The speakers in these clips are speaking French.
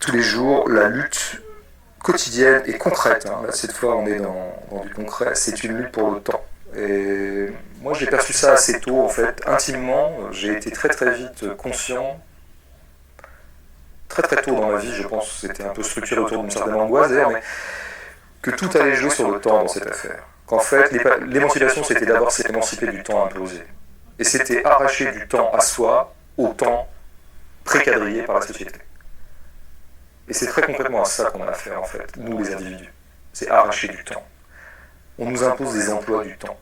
tous les jours, la lutte quotidienne et concrète. Hein. Là, cette fois, on est dans du concret. C'est une lutte pour le temps. Et moi, j'ai perçu ça assez tôt, en fait. Intimement, j'ai été très très vite conscient, très très tôt dans ma vie, je pense, c'était un peu structuré autour d'une certaine angoisse d'ailleurs, mais que tout allait jouer sur le temps dans cette affaire. Qu'en fait, l'émancipation, c'était d'abord s'émanciper du temps imposé. Et c'était arracher du temps à soi au temps préquadrillé par la société. Et c'est très concrètement à ça qu'on a affaire, en fait, nous les individus. C'est arracher du temps. On nous impose des emplois du temps.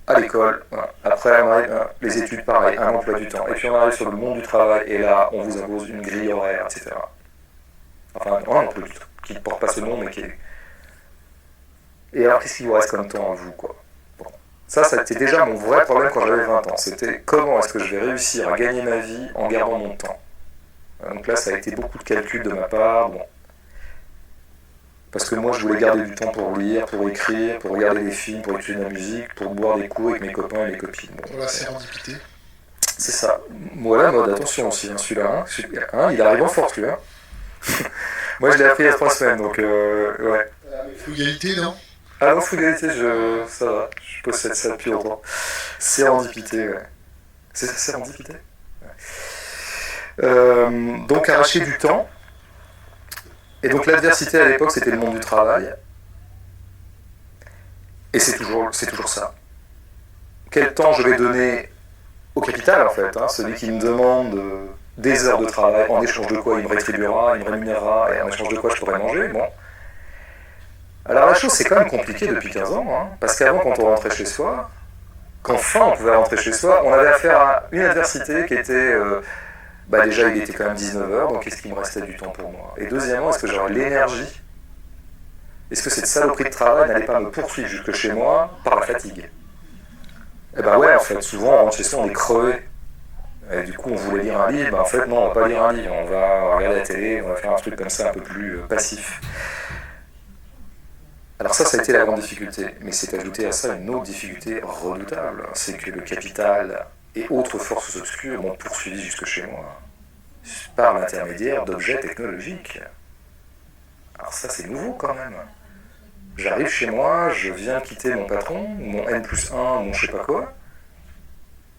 À l'école, voilà. Après on arrive, les études, pareil, un emploi du temps. Et puis on arrive sur le monde du travail, et là, on vous impose une grille horaire, etc. Enfin, un emploi du temps, qui ne porte pas ce nom, mais qui est... Et alors, qu'est-ce qu'il vous reste comme temps à vous, quoi? Bon. Ça a été déjà mon vrai problème quand j'avais 20 ans. C'était comment est-ce que je vais réussir à gagner ma vie en gardant mon temps? Donc là, ça a été beaucoup de calculs de ma part, bon. Parce que moi, je voulais garder du temps pour lire, pour écrire, pour regarder des films, pour étudier de la musique, pour boire des coups avec mes copains et mes copines. Bon, pour la sérendipité. C'est ça. Voilà, mode, attention aussi, hein, celui-là. Hein, il arrive en force, lui. Hein. Moi, je l'ai appris il y a 3 semaines, donc ouais. Frugalité, non? Ah non, frugalité, ça va. Je possède ça depuis longtemps. Sérendipité, ouais. C'est ça, sérendipité? Ouais. Donc, arracher du temps. Et donc l'adversité à l'époque, c'était le monde du travail. Et c'est toujours ça. Quel temps je vais donner au capital, en fait, hein, celui qui me demande des heures de travail, en échange de quoi il me rétribuera, il me rémunérera, et en échange de quoi je pourrai manger, bon. Alors la chose, c'est quand même compliqué depuis 15 ans, hein, parce qu'avant, quand on rentrait chez soi, qu'enfin on pouvait rentrer chez soi, on avait affaire à une adversité qui était... déjà, il était quand même 19h, donc est-ce qu'il me restait du temps pour moi? Et deuxièmement, est-ce que j'aurais l'énergie? Est-ce que cette saloperie de travail n'allait pas me poursuivre jusque chez moi par la fatigue? Eh ben ouais, en fait, souvent on rentre chez soi, on est crevé. Et du coup, on voulait lire un livre, en fait, non, on va pas lire un livre, on va regarder la télé, on va faire un truc comme ça un peu plus passif. Alors ça a été la grande difficulté, mais c'est ajouté à ça une autre difficulté redoutable, c'est que le capital et autres forces obscures m'ont poursuivi jusque chez moi, par l'intermédiaire d'objets technologiques. Alors ça, c'est nouveau quand même. J'arrive chez moi, je viens quitter mon patron, mon N+1, mon je sais pas quoi.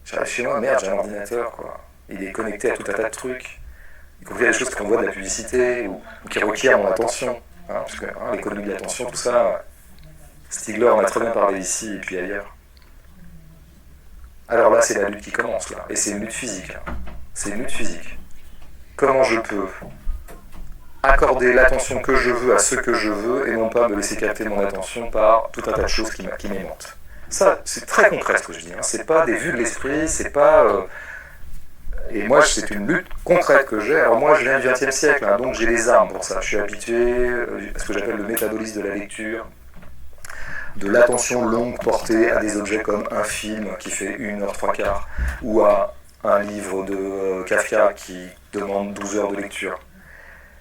J'arrive chez moi, merde, j'ai un ordinateur, quoi. Il est connecté à tout un tas de trucs. Y compris à des choses qui envoient de la publicité ou qui requièrent mon attention. Hein, parce que l'économie de l'attention, tout ça, Stigler en a très bien parlé ici et puis ailleurs. Alors là, c'est la lutte qui commence, là. Et c'est une lutte physique. Là. C'est une lutte physique. Comment je peux accorder l'attention que je veux à ce que je veux et non pas me laisser capter mon attention par tout un tas de choses qui m'aimantent. Ça, c'est très concret ce que je dis. Hein. C'est pas des vues de l'esprit, c'est pas... Et moi, c'est une lutte concrète que j'ai. Alors moi, je viens du XXe siècle, hein, donc j'ai des armes pour ça. Je suis habitué à ce que j'appelle le métabolisme de la lecture, de l'attention longue portée à des objets comme un film qui fait 1h03, ou à un livre de Kafka qui demande 12 heures de lecture.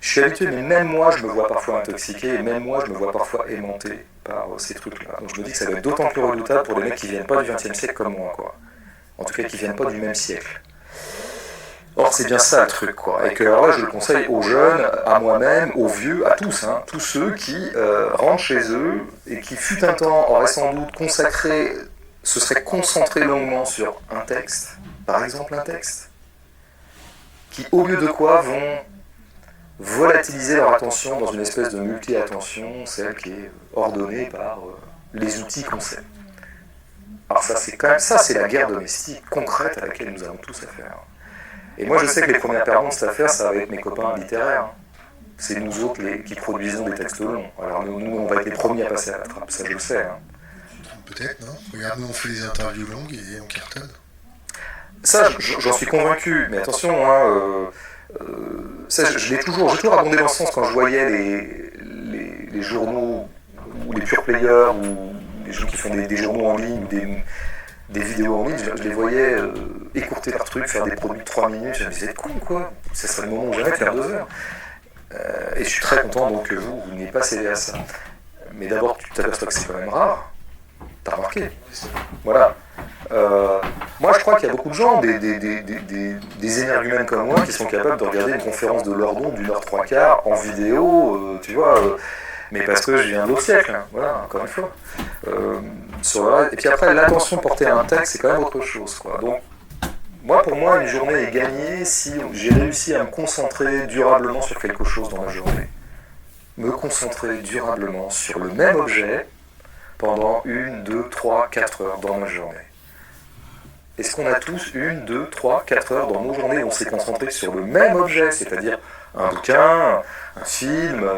Je suis habitué, mais même moi, je me vois parfois intoxiqué, et même moi, je me vois parfois aimanté par ces trucs-là. Donc je me dis que ça doit être d'autant plus redoutable pour des mecs qui viennent pas du XXe siècle comme moi, quoi. En tout cas, qui viennent pas du même siècle. Or, c'est bien ça le truc, quoi. Et que alors là, je le conseille aux jeunes, à moi-même, aux vieux, à tous, hein, tous ceux qui rentrent chez eux et qui, fut un temps, auraient sans doute se seraient concentrés longuement sur un texte, par exemple un texte, qui, au lieu de quoi, vont volatiliser leur attention dans une espèce de multi-attention, celle qui est ordonnée par les outils qu'on sait. Alors ça, c'est quand même ça, c'est la guerre domestique concrète à laquelle nous avons tous affaire. Et moi, je sais que les premières perdants de cette affaire, ça va être mes copains littéraires. C'est nous autres qui produisons des textes longs. Alors nous, on va être les premiers à passer à la trappe, ça je le sais. Hein. Peut-être, non? Regarde, nous on fait des interviews longues et on cartonne. Ça, j'en suis convaincu, mais attention, hein, ça, j'ai toujours abondé dans ce sens quand je voyais les journaux, ou les pure players, ou les gens qui font des journaux en ligne, ou des vidéos en ligne, je les voyais écourter leur truc, faire des produits de 3 minutes, je me disais, con quoi, ça serait le moment où jamais de faire 2 heures. Et je suis très content donc que vous n'ayez pas cédé à ça. Mais d'abord, tu t'aperçois que c'est quand même rare, t'as remarqué. Voilà. Moi, je crois qu'il y a beaucoup de gens, des énergumènes comme moi, qui sont capables de regarder une conférence de Lordon d'une heure trois quarts en vidéo, tu vois, mais parce que je viens de l'autre siècle, hein, voilà, encore une fois. Et puis après, l'attention portée à un texte, c'est quand même autre chose, quoi. Donc, pour moi, une journée est gagnée si j'ai réussi à me concentrer durablement sur quelque chose dans la journée. Me concentrer durablement sur le même objet pendant 1, 2, 3, 4 heures dans ma journée. Est-ce qu'on a tous 1, 2, 3, 4 heures dans nos journées où on s'est concentré sur le même objet, c'est-à-dire un bouquin, un film,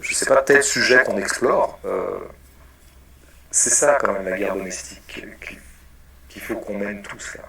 je ne sais pas, tel sujet qu'on explore. C'est ça quand même la guerre domestique qu'il faut qu'on mène tous là.